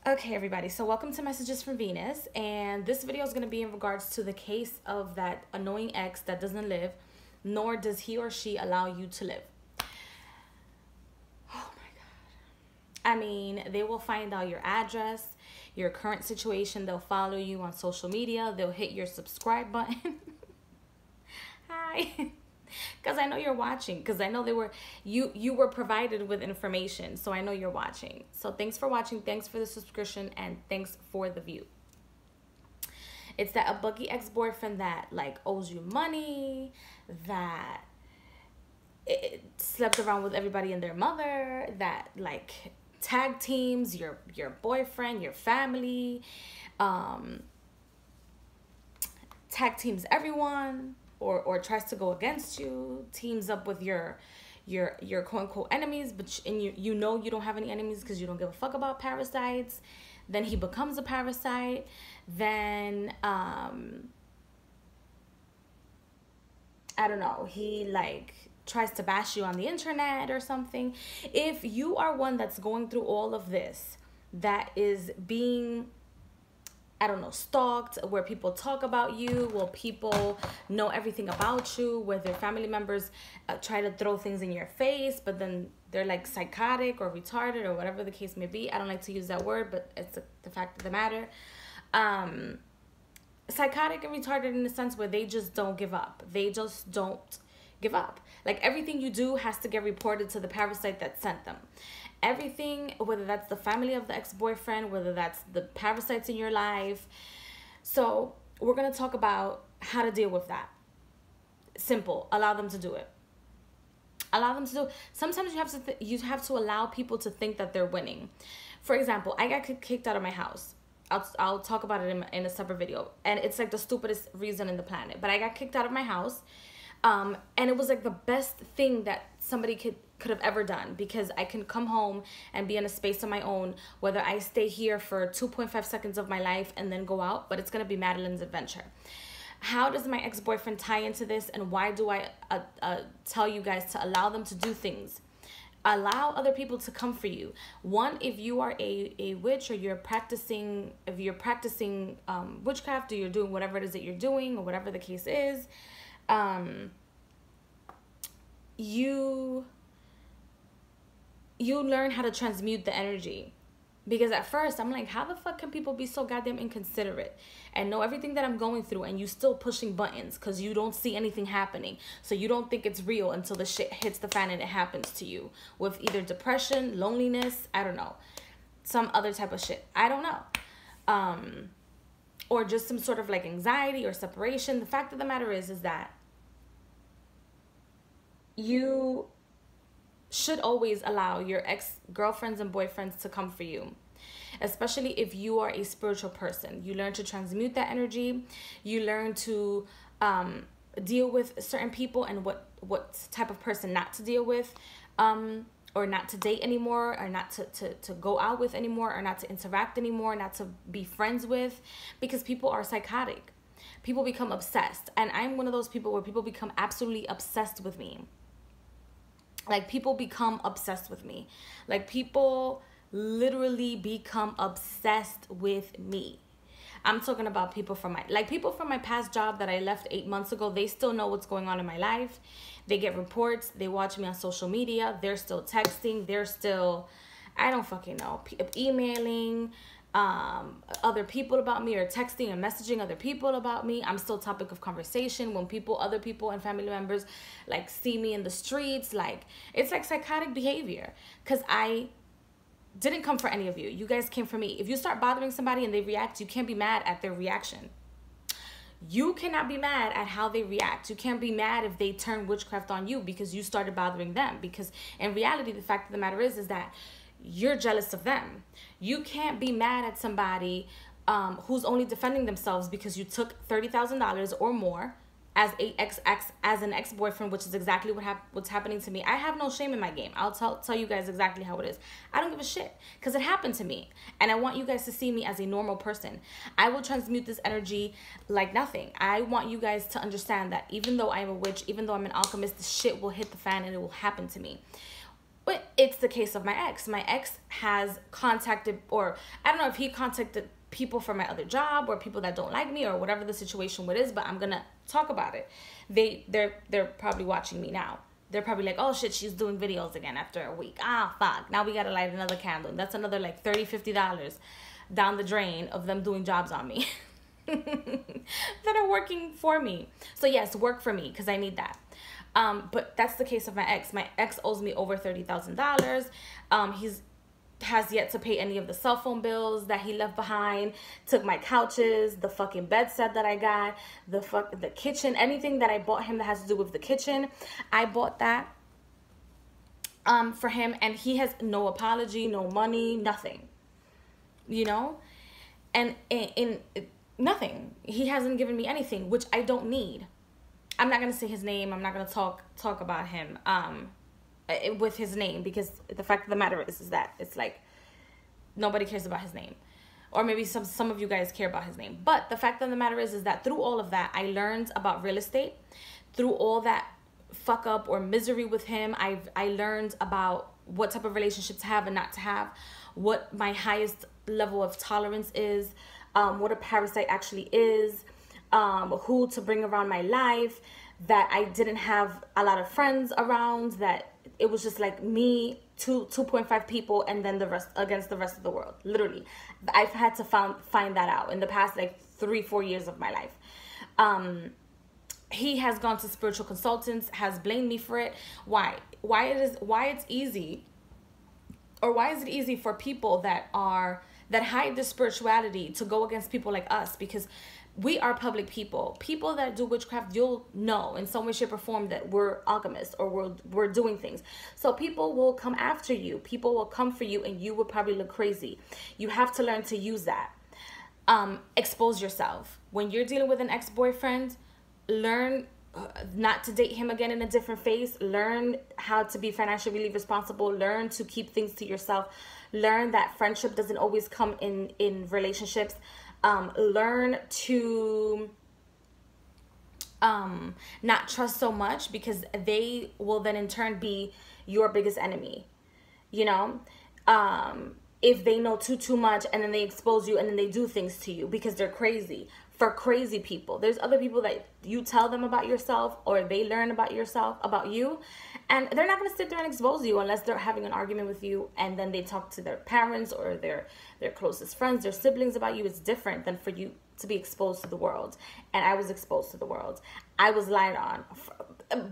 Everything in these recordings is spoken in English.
Okay, everybody, so welcome to Messages from Venus, and this video is going to be in regards to the case of that annoying ex that doesn't live, nor does he or she allow you to live. Oh my God. I mean, they will find out your address, your current situation, they'll follow you on social media, they'll hit your subscribe button. Hi. Because I know you're watching, because I know you were provided with information, so I know you're watching. So thanks for watching, thanks for the subscription, and thanks for the view. It's that a buggy ex-boyfriend that like owes you money, that it slept around with everybody and their mother, that like tag teams your boyfriend, your family, tag teams everyone, or tries to go against you, teams up with your quote unquote enemies, but you know you don't have any enemies because you don't give a fuck about parasites. Then he becomes a parasite. Then I don't know, he like tries to bash you on the internet or something. If you are one that's going through all of this, that is being, I don't know, stalked, where people talk about you, where people know everything about you, where their family members try to throw things in your face, but then they're like psychotic or retarded or whatever the case may be. I don't like to use that word, but it's the fact of the matter. Psychotic and retarded in the sense where they just don't give up. They just don't give up. Like everything you do has to get reported to the parasite that sent them. Everything, whether that's the family of the ex-boyfriend, whether that's the parasites in your life. So we're going to talk about how to deal with that. Simple. Allow them to do it. Allow them to do it. Sometimes you have to allow people to think that they're winning. For example, I got kicked out of my house. I'll talk about it in a separate video. And it's like the stupidest reason in the planet. But I got kicked out of my house. And it was like the best thing that somebody could have ever done, because I can come home and be in a space of my own, whether I stay here for 2.5 seconds of my life and then go out, but it's going to be Madeline's adventure. How does my ex-boyfriend tie into this, and why do I tell you guys to allow them to do things? Allow other people to come for you. One, if you are a witch, or you're practicing, witchcraft, or you're doing whatever it is that you're doing, or whatever the case is, you learn how to transmute the energy. Because at first I'm like, how the fuck can people be so goddamn inconsiderate and know everything that I'm going through, and you still pushing buttons because you don't see anything happening, so you don't think it's real until the shit hits the fan and it happens to you with either depression, loneliness, I don't know, some other type of shit, I don't know, or just some sort of like anxiety or separation. The fact of the matter is that you should always allow your ex-girlfriends and boyfriends to come for you, especially if you are a spiritual person. You learn to transmute that energy. You learn to deal with certain people and what type of person not to deal with, or not to date anymore, or not to go out with anymore, or not to interact anymore, not to be friends with, because people are psychotic. People become obsessed, and I'm one of those people where people become absolutely obsessed with me. Like, people become obsessed with me. Like, people literally become obsessed with me. I'm talking about people from my past job that I left 8 months ago. They still know what's going on in my life. They get reports. They watch me on social media. They're still texting. They're still, I don't fucking know, emailing other people about me, or texting and messaging other people about me. I'm still topic of conversation when other people and family members like see me in the streets. Like, it's like psychotic behavior, because I didn't come for any of you. You guys came for me. If you start bothering somebody and they react, you can't be mad at their reaction. You cannot be mad at how they react. You can't be mad if they turn witchcraft on you because you started bothering them. Because in reality, the fact of the matter is that you're jealous of them. You can't be mad at somebody who's only defending themselves because you took $30,000 or more as an ex-boyfriend, which is exactly what's happening to me. I have no shame in my game. I'll tell you guys exactly how it is. I don't give a shit, because it happened to me, and I want you guys to see me as a normal person. I will transmute this energy like nothing. I want you guys to understand that even though I'm a witch, even though I'm an alchemist, the shit will hit the fan and it will happen to me. But it's the case of my ex. My ex has contacted, or I don't know if he contacted people from my other job or people that don't like me or whatever the situation is, but I'm gonna talk about it. They're probably watching me now. They're probably like, oh shit, she's doing videos again after a week. Ah, fuck. Now we gotta light another candle. That's another like $30-$50 down the drain of them doing jobs on me that are working for me. So yes, work for me, because I need that. But that's the case of my ex. My ex owes me over $30,000. He's has yet to pay any of the cell phone bills that he left behind. Took my couches, the fucking bed set that I got, the kitchen, anything that I bought him that has to do with the kitchen, I bought that for him, and he has no apology, no money, nothing. You know, and in nothing. He hasn't given me anything, which I don't need. I'm not gonna say his name. I'm not gonna talk about him with his name, because the fact of the matter is that it's like nobody cares about his name, or maybe some of you guys care about his name. But the fact of the matter is that through all of that, I learned about real estate. Through all that fuck up or misery with him, I learned about what type of relationship to have and not to have, what my highest level of tolerance is, what a parasite actually is, who to bring around my life, that I didn't have a lot of friends around, that it was just like me, 2.5 people, and then the rest against the rest of the world. Literally, I've had to find that out in the past like 3-4 years of my life. He has gone to spiritual consultants, has blamed me for it. Why it's easy, or why is it easy for people that hide their spirituality to go against people like us? Because we are public people. People that do witchcraft, you'll know in some way, shape, or form that we're alchemists, or we're doing things. So people will come after you. People will come for you, and you will probably look crazy. You have to learn to use that. Expose yourself. When you're dealing with an ex-boyfriend, learn not to date him again in a different phase. Learn how to be financially responsible. Learn to keep things to yourself. Learn that friendship doesn't always come in relationships. Learn to not trust so much, because they will then in turn be your biggest enemy. You know, if they know too much, and then they expose you, and then they do things to you because they're crazy. For crazy people, there's other people that you tell them about yourself, or they learn about you, and they're not going to sit there and expose you unless they're having an argument with you, and then they talk to their parents or their closest friends, their siblings about you. It's different than for you to be exposed to the world. And I was exposed to the world. I was lied on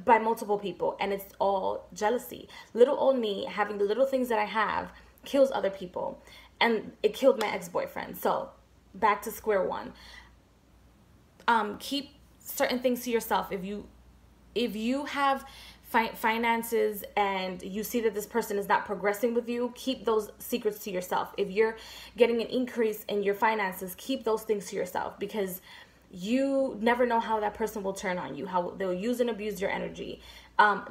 by multiple people, and it's all jealousy. Little old me having the little things that I have kills other people, and it killed my ex-boyfriend. So back to square one. Keep certain things to yourself. If you have finances and you see that this person is not progressing with you, keep those secrets to yourself. If you're getting an increase in your finances, keep those things to yourself, because you never know how that person will turn on you, how they'll use and abuse your energy.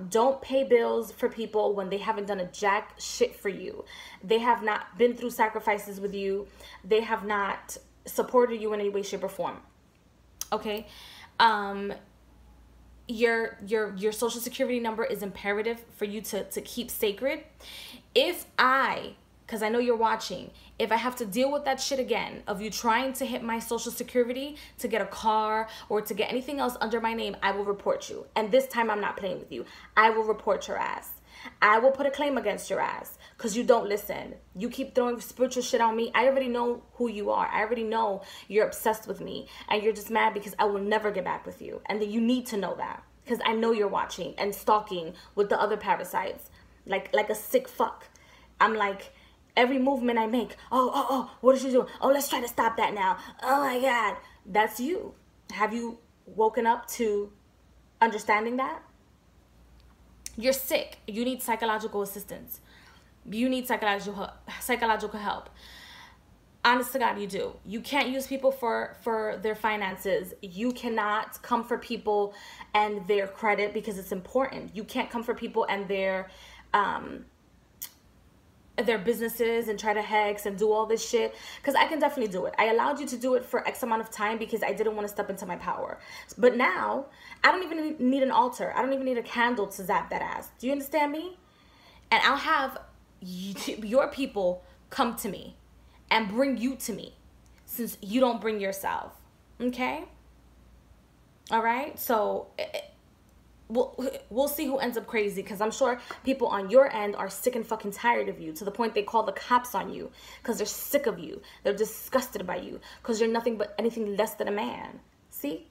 Don't pay bills for people when they haven't done a jack shit for you. They have not been through sacrifices with you. They have not supported you in any way, shape, or form. Okay, your social security number is imperative for you to keep sacred. Because I know you're watching, if I have to deal with that shit again, of you trying to hit my social security to get a car or to get anything else under my name, I will report you. And this time I'm not playing with you. I will report your ass. I will put a claim against your ass, because you don't listen. You keep throwing spiritual shit on me. I already know who you are. I already know you're obsessed with me, and you're just mad because I will never get back with you. And then you need to know that, because I know you're watching and stalking with the other parasites, like a sick fuck. I'm like, every movement I make, oh, what is she doing? Oh, let's try to stop that now. Oh my God, that's you. Have you woken up to understanding that? You're sick. You need psychological assistance. You need psychological help. Honest to God, you do. You can't use people for their finances. You cannot come for people and their credit, because it's important. You can't come for people and their businesses and try to hex and do all this shit, because I can definitely do it. I allowed you to do it for X amount of time because I didn't want to step into my power. But now I don't even need an altar. I don't even need a candle to zap that ass. Do you understand me? And I'll have your people come to me and bring you to me, since you don't bring yourself. Okay? All right? So we'll see who ends up crazy, because I'm sure people on your end are sick and fucking tired of you, to the point they call the cops on you because they're sick of you. They're disgusted by you because you're nothing but anything less than a man. See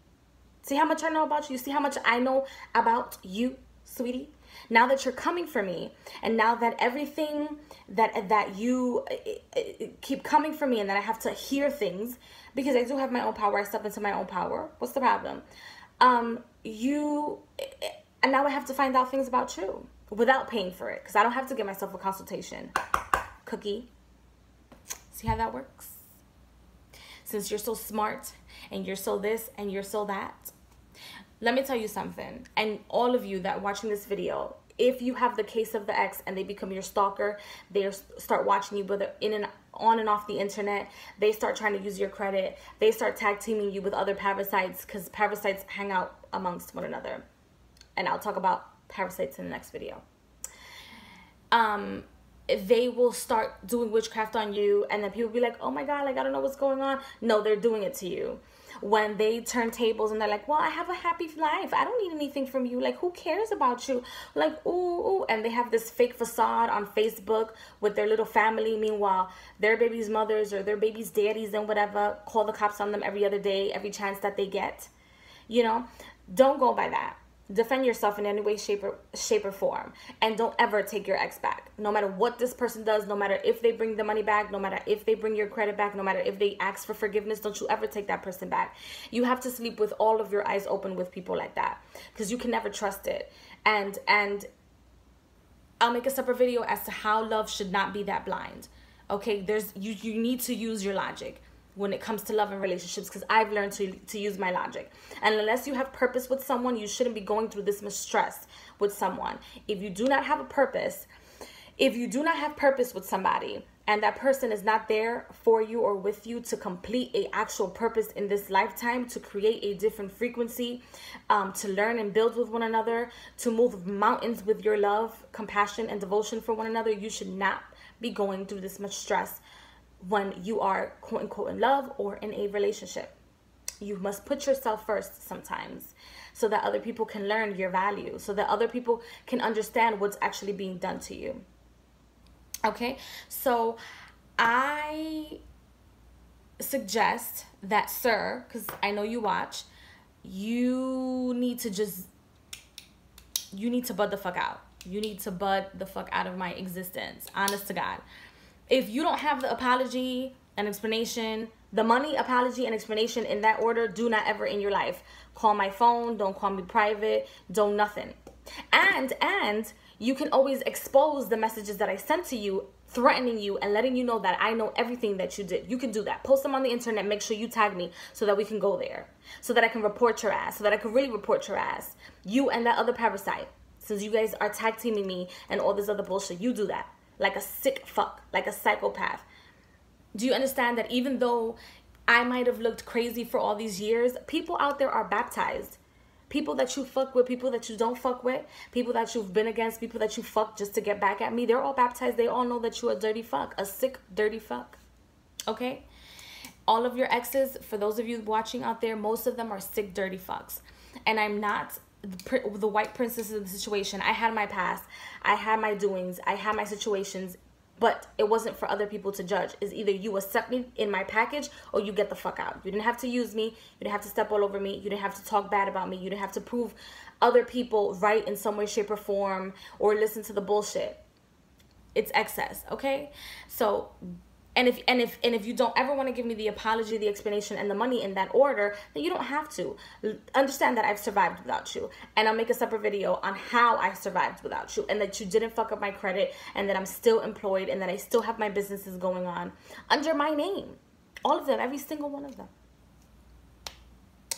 how much I know about you? See how much I know about you, sweetie? Now that you're coming for me, and now that everything that you keep coming for me, and that I have to hear things, because I do have my own power. I step into my own power. What's the problem? And now I have to find out things about you without paying for it, because I don't have to get myself a consultation. Cookie. See how that works? Since you're so smart, and you're so this, and you're so that. Let me tell you something, and all of you that are watching this video, if you have the case of the ex and they become your stalker, they start watching you whether on and off the internet, they start trying to use your credit, they start tag teaming you with other parasites, because parasites hang out amongst one another. And I'll talk about parasites in the next video. They will start doing witchcraft on you, and then people be like, oh my God, like, I don't know what's going on. No, they're doing it to you. When they turn tables and they're like, well, I have a happy life, I don't need anything from you, like, who cares about you, like, ooh, and they have this fake facade on Facebook with their little family. Meanwhile, their baby's mothers or their baby's daddies and whatever call the cops on them every other day, every chance that they get. You know, don't go by that. Defend yourself in any way, shape or form. And don't ever take your ex back. No matter what this person does, no matter if they bring the money back, no matter if they bring your credit back, no matter if they ask for forgiveness, don't you ever take that person back. You have to sleep with all of your eyes open with people like that, because you can never trust it. And I'll make a separate video as to how love should not be that blind. Okay, you need to use your logic when it comes to love and relationships, because I've learned to use my logic. And unless you have purpose with someone, you shouldn't be going through this much stress with someone. If you do not have a purpose, if you do not have purpose with somebody, and that person is not there for you or with you to complete a actual purpose in this lifetime, to create a different frequency, to learn and build with one another, to move mountains with your love, compassion, and devotion for one another, you should not be going through this much stress when you are quote unquote in love or in a relationship. You must put yourself first sometimes, so that other people can learn your value, so that other people can understand what's actually being done to you. Okay, so I suggest that, sir, because I know you watch, you need to bud the fuck out. You need to bud the fuck out of my existence, honest to God. If you don't have the apology and explanation, the money, apology, and explanation in that order, do not ever in your life call my phone. Don't call me private. Don't nothing. And you can always expose the messages that I sent to you, threatening you and letting you know that I know everything that you did. You can do that. Post them on the internet. Make sure you tag me so that we can go there. So that I can report your ass. So that I can really report your ass. You and that other parasite. Since you guys are tag teaming me and all this other bullshit, you do that. Like a sick fuck, like a psychopath. Do you understand that even though I might have looked crazy for all these years, people out there are baptized. People that you fuck with, people that you don't fuck with, people that you've been against, people that you fuck just to get back at me, they're all baptized. They all know that you're a dirty fuck, a sick, dirty fuck. Okay? All of your exes, for those of you watching out there, most of them are sick, dirty fucks. And I'm not the white princess of the situation. I had my past, I had my doings, I had my situations, but it wasn't for other people to judge. It's either you accept me in my package or you get the fuck out. You didn't have to use me, you didn't have to step all over me, you didn't have to talk bad about me, you didn't have to prove other people right in some way, shape, or form, or listen to the bullshit. It's excess, okay? So And if you don't ever want to give me the apology, the explanation, and the money in that order, then you don't have to. Understand that I've survived without you. And I'll make a separate video on how I survived without you, and that you didn't fuck up my credit, and that I'm still employed, and that I still have my businesses going on under my name. All of them, every single one of them.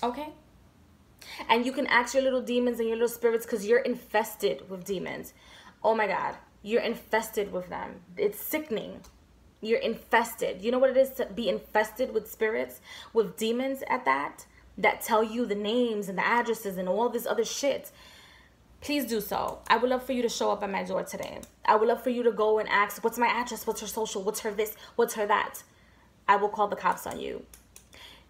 Okay? And you can ask your little demons and your little spirits, because you're infested with demons. Oh my God. You're infested with them. It's sickening. You're infested. You know what it is to be infested with spirits, with demons at that tell you the names and the addresses and all this other shit. please do so. I would love for you to show up at my door today. I would love for you to go and ask, what's my address? What's her social? What's her this? What's her that? I will call the cops on you.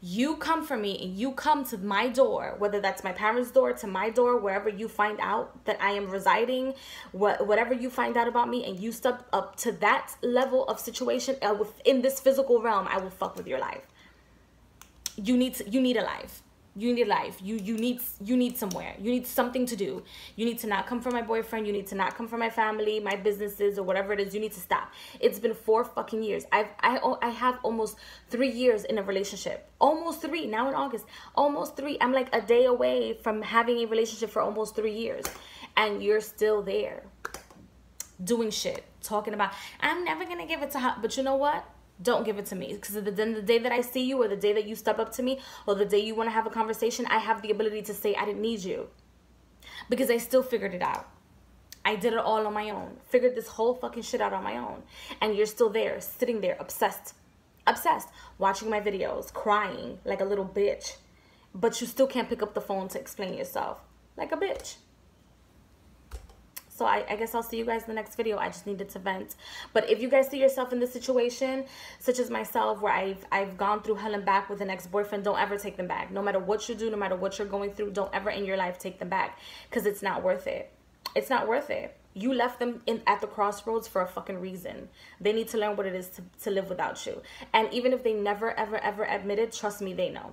You come for me and you come to my door, whether that's my parents' door, to my door, wherever you find out that I am residing, whatever you find out about me, and you step up to that level of situation within this physical realm, I will fuck with your life. You need a life. You need life. You need somewhere. You need something to do. You need to not come for my boyfriend. You need to not come for my family, my businesses, or whatever it is. You need to stop. It's been 4 fucking years. I have almost 3 years in a relationship. Almost 3. Now in August. Almost 3. I'm like a day away from having a relationship for almost 3 years. And you're still there. Doing shit. Talking about, I'm never going to give it to her. But you know what? Don't give it to me, because then the day that I see you, or the day that you step up to me, or the day you want to have a conversation, I have the ability to say I didn't need you, because I still figured it out. I did it all on my own. Figured this whole fucking shit out on my own. And you're still there, sitting there, obsessed, watching my videos, crying like a little bitch, but you still can't pick up the phone to explain yourself like a bitch. So I guess I'll see you guys in the next video. I just needed to vent. But if you guys see yourself in this situation, such as myself, where I've gone through hell and back with an ex-boyfriend, don't ever take them back. No matter what you do, no matter what you're going through, don't ever in your life take them back, because it's not worth it. It's not worth it. You left them at the crossroads for a fucking reason. They need to learn what it is to live without you. And even if they never, ever, ever admit it, trust me, they know.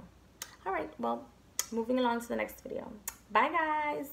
All right, well, moving along to the next video. Bye, guys.